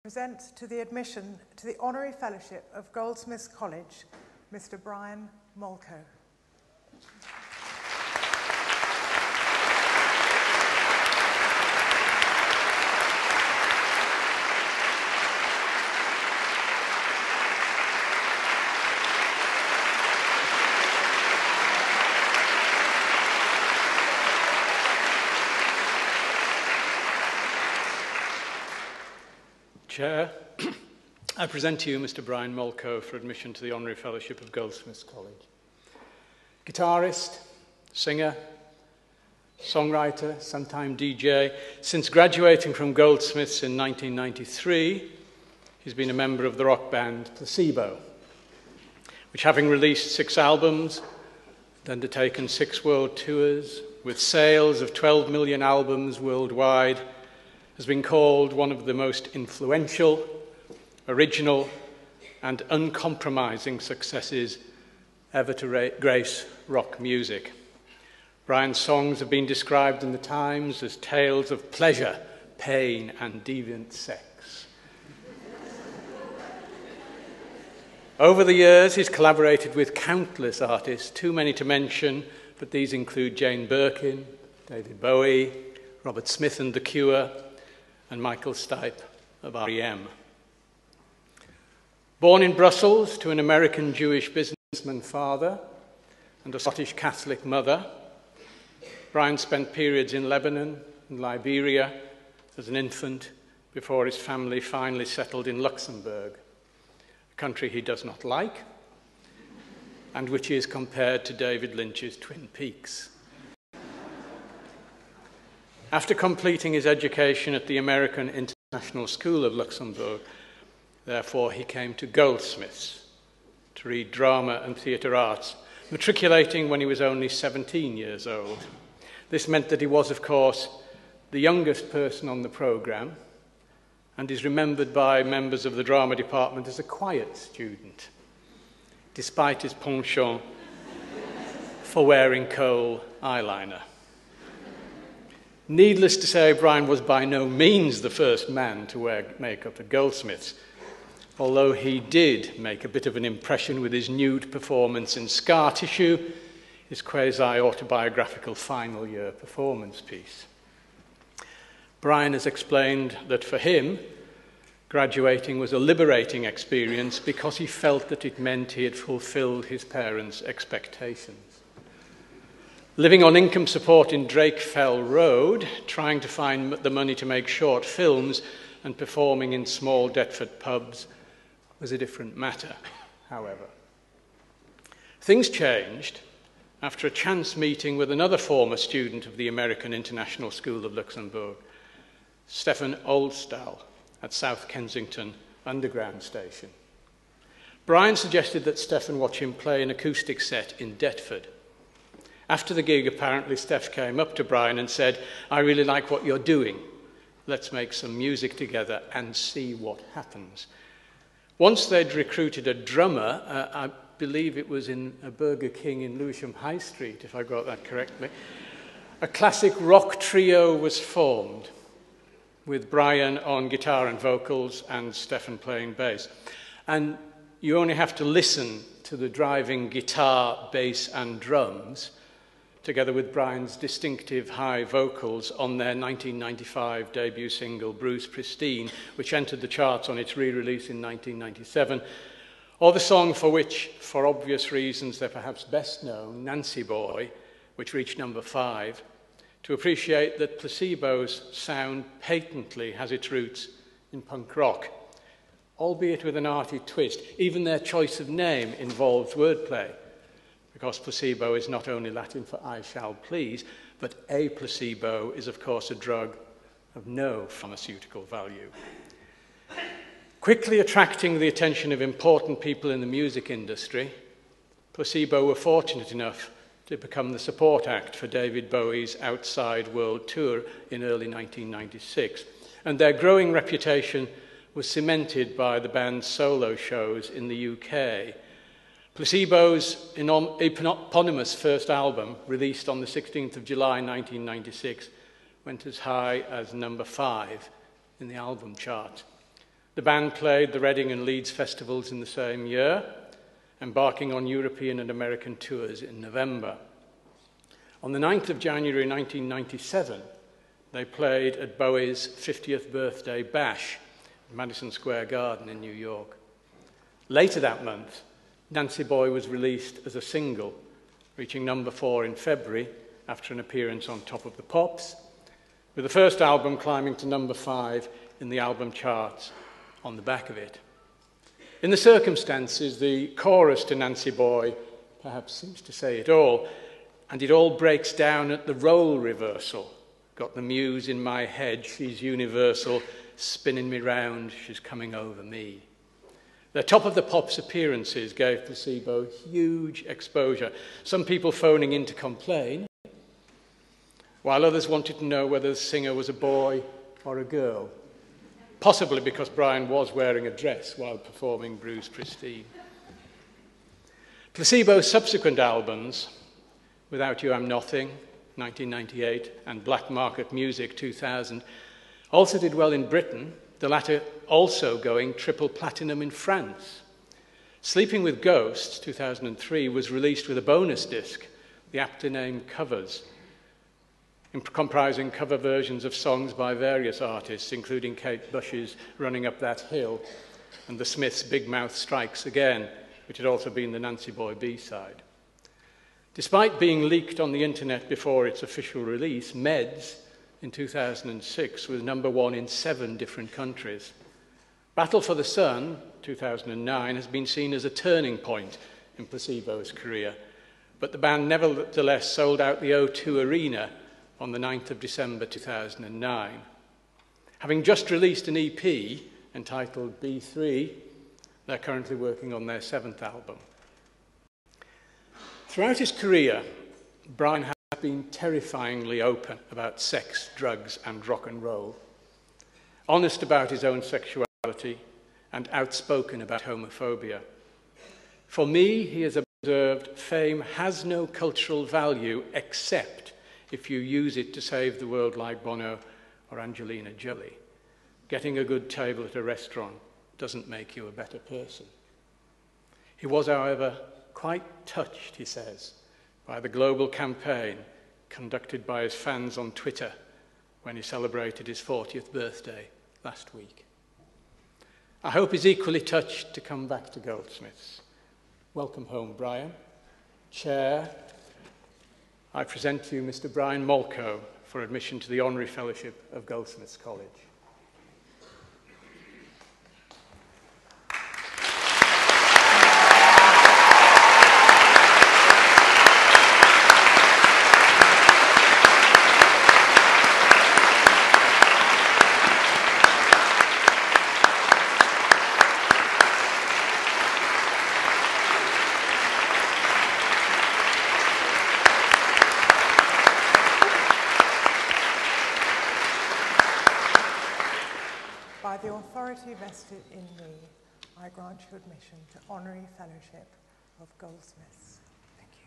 Present to the admission to the Honorary Fellowship of Goldsmiths College, Mr Brian Molko. Chair, I present to you Mr Brian Molko for admission to the Honorary Fellowship of Goldsmiths College. Guitarist, singer, songwriter, sometime DJ. Since graduating from Goldsmiths in 1993, he's been a member of the rock band Placebo, which, having released 6 albums and undertaken 6 world tours with sales of 12 million albums worldwide, has been called one of the most influential, original, and uncompromising successes ever to grace rock music. Brian's songs have been described in the Times as tales of pleasure, pain, and deviant sex. Over the years, he's collaborated with countless artists, too many to mention, but these include Jane Birkin, David Bowie, Robert Smith and The Cure, and Michael Stipe of R.E.M. Born in Brussels to an American Jewish businessman father and a Scottish Catholic mother, Brian spent periods in Lebanon and Liberia as an infant before his family finally settled in Luxembourg, a country he does not like, and which is compared to David Lynch's Twin Peaks. After completing his education at the American International School of Luxembourg, therefore, he came to Goldsmiths to read drama and theatre arts, matriculating when he was only 17 years old. This meant that he was, of course, the youngest person on the programme and is remembered by members of the drama department as a quiet student, despite his penchant for wearing kohl eyeliner. Needless to say, Brian was by no means the first man to wear makeup at Goldsmiths, although he did make a bit of an impression with his nude performance in Scar Tissue, his quasi-autobiographical final year performance piece. Brian has explained that for him, graduating was a liberating experience because he felt that it meant he had fulfilled his parents' expectations. Living on income support in Drakefell Road, trying to find the money to make short films and performing in small Deptford pubs was a different matter, however. Things changed after a chance meeting with another former student of the American International School of Luxembourg, Stefan Oldstall, at South Kensington Underground Station. Brian suggested that Stefan watch him play an acoustic set in Deptford. After the gig, apparently, Steph came up to Brian and said, "I really like what you're doing. Let's make some music together and see what happens." Once they'd recruited a drummer, I believe it was in a Burger King in Lewisham High Street, if I got that correctly, a classic rock trio was formed, with Brian on guitar and vocals and Stefan playing bass. And you only have to listen to the driving guitar, bass, and drums together with Brian's distinctive high vocals on their 1995 debut single, Bruce Pristine, which entered the charts on its re-release in 1997, or the song for which, for obvious reasons, they're perhaps best known, Nancy Boy, which reached number 5, to appreciate that Placebo's sound patently has its roots in punk rock, albeit with an arty twist. Even their choice of name involves wordplay, because placebo is not only Latin for I shall please, but a placebo is, of course, a drug of no pharmaceutical value. Quickly attracting the attention of important people in the music industry, Placebo were fortunate enough to become the support act for David Bowie's Outside World Tour in early 1996, and their growing reputation was cemented by the band's solo shows in the UK. Placebo's eponymous first album, released on the 16th of July 1996, went as high as number 5 in the album chart, The band played the Reading and Leeds festivals in the same year, embarking on European and American tours in November. On the 9th of January 1997, they played at Bowie's 50th birthday bash at Madison Square Garden in New York. Later that month, Nancy Boy was released as a single, reaching number 4 in February after an appearance on Top of the Pops, with the first album climbing to number 5 in the album charts on the back of it. In the circumstances, the chorus to Nancy Boy perhaps seems to say it all, and it all breaks down at the role reversal. Got the muse in my head, she's universal, spinning me round, she's coming over me. Their Top of the Pops appearances gave Placebo huge exposure, some people phoning in to complain, while others wanted to know whether the singer was a boy or a girl, possibly because Brian was wearing a dress while performing Bruce Pristine. Placebo's subsequent albums, Without You I'm Nothing, 1998, and Black Market Music, 2000, also did well in Britain, the latter also going triple platinum in France. Sleeping with Ghosts, 2003, was released with a bonus disc, the aptly named Covers, comprising cover versions of songs by various artists, including Kate Bush's Running Up That Hill and the Smiths' Big Mouth Strikes Again, which had also been the Nancy Boy B-side. Despite being leaked on the internet before its official release, Meds in 2006 was number 1 in 7 different countries. Battle for the Sun, 2009, has been seen as a turning point in Placebo's career, but the band nevertheless sold out the O2 Arena on the 9th of December 2009. Having just released an EP entitled B3, they're currently working on their 7th album. Throughout his career, Brian has been terrifyingly open about sex, drugs, and rock and roll, honest about his own sexuality, and outspoken about homophobia. For me, he has observed, fame has no cultural value except if you use it to save the world like Bono or Angelina Jolie. Getting a good table at a restaurant doesn't make you a better person. He was, however, quite touched, he says, by the global campaign conducted by his fans on Twitter when he celebrated his 40th birthday last week. I hope he's equally touched to come back to Goldsmiths. Welcome home, Brian. Chair, I present to you Mr. Brian Molko for admission to the Honorary Fellowship of Goldsmiths College. By the authority vested in me, I grant you admission to Honorary Fellowship of Goldsmiths. Thank you.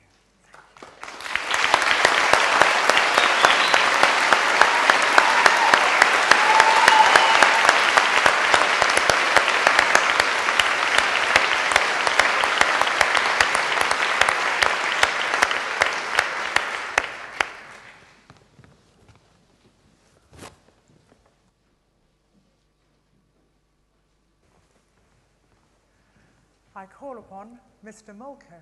I call upon Mr. Molko.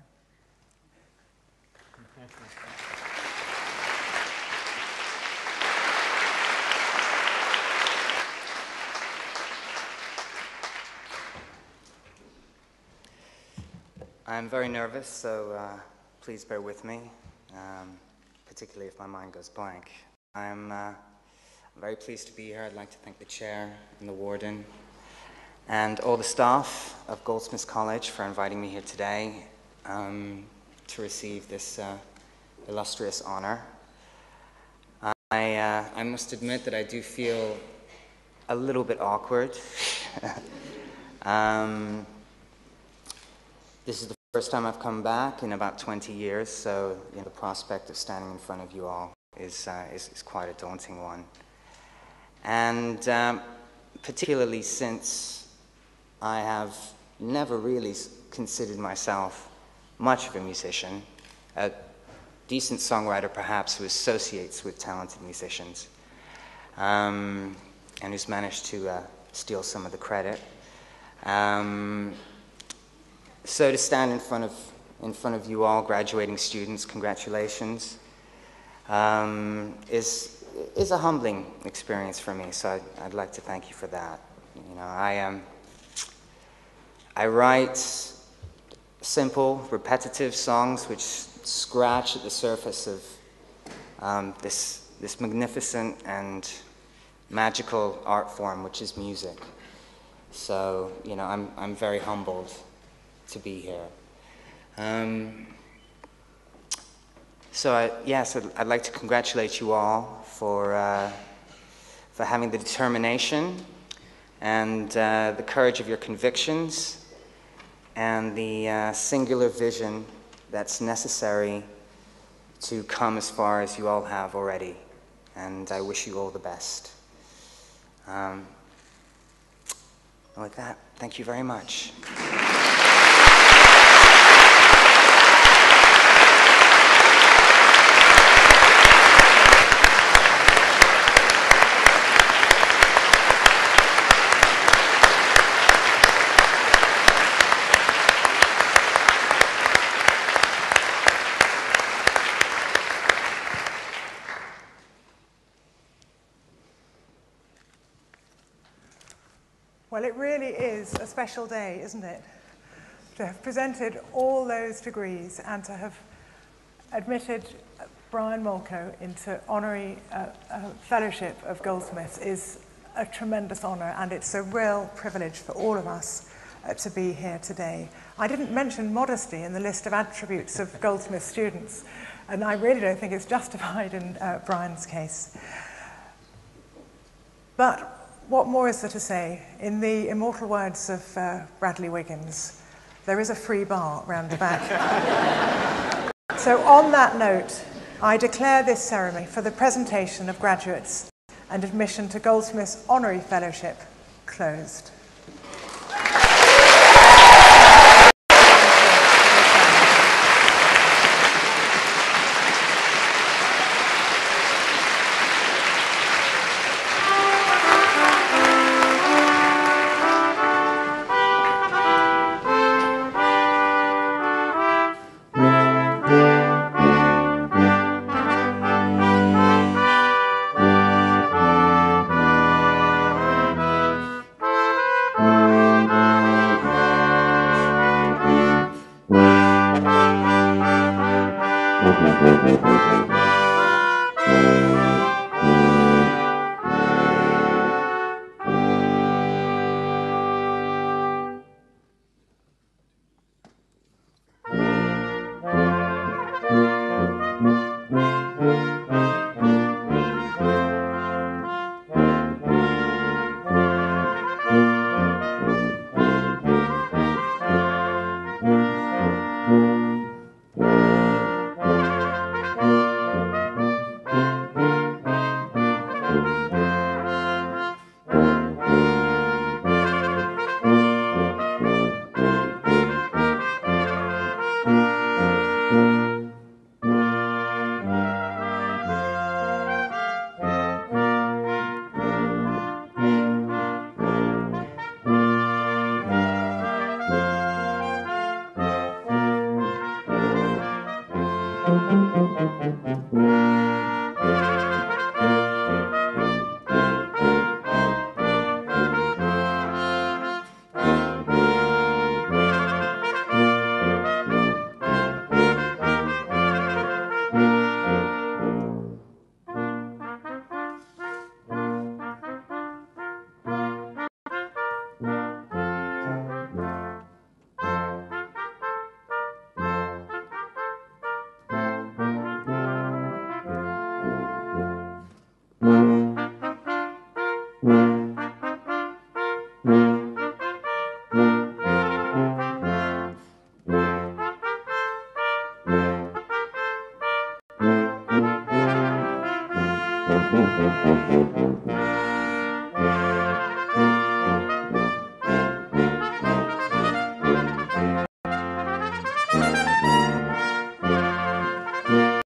I'm very nervous, so please bear with me, particularly if my mind goes blank. I'm very pleased to be here. I'd like to thank the chair and the warden and all the staff of Goldsmiths College for inviting me here today to receive this illustrious honor. I must admit that I do feel a little bit awkward. This is the first time I've come back in about 20 years, so the prospect of standing in front of you all is quite a daunting one. And particularly since I have never really considered myself much of a musician, a decent songwriter perhaps who associates with talented musicians, and who's managed to steal some of the credit. So to stand in front of you all, graduating students, congratulations, is a humbling experience for me. So I'd like to thank you for that. You know, I write simple, repetitive songs which scratch at the surface of this magnificent and magical art form, which is music. So, you know, I'm very humbled to be here. So I'd like to congratulate you all for having the determination and the courage of your convictions and the singular vision that's necessary to come as far as you all have already. And I wish you all the best. With that, thank you very much. Well, it really is a special day, isn't it? To have presented all those degrees and to have admitted Brian Molko into honorary fellowship of Goldsmiths is a tremendous honour, and it's a real privilege for all of us to be here today. I didn't mention modesty in the list of attributes of Goldsmith students, and I really don't think it's justified in Brian's case. But what more is there to say? In the immortal words of Bradley Wiggins, there is a free bar round the back. So on that note, I declare this ceremony for the presentation of graduates and admission to Goldsmiths Honorary Fellowship closed.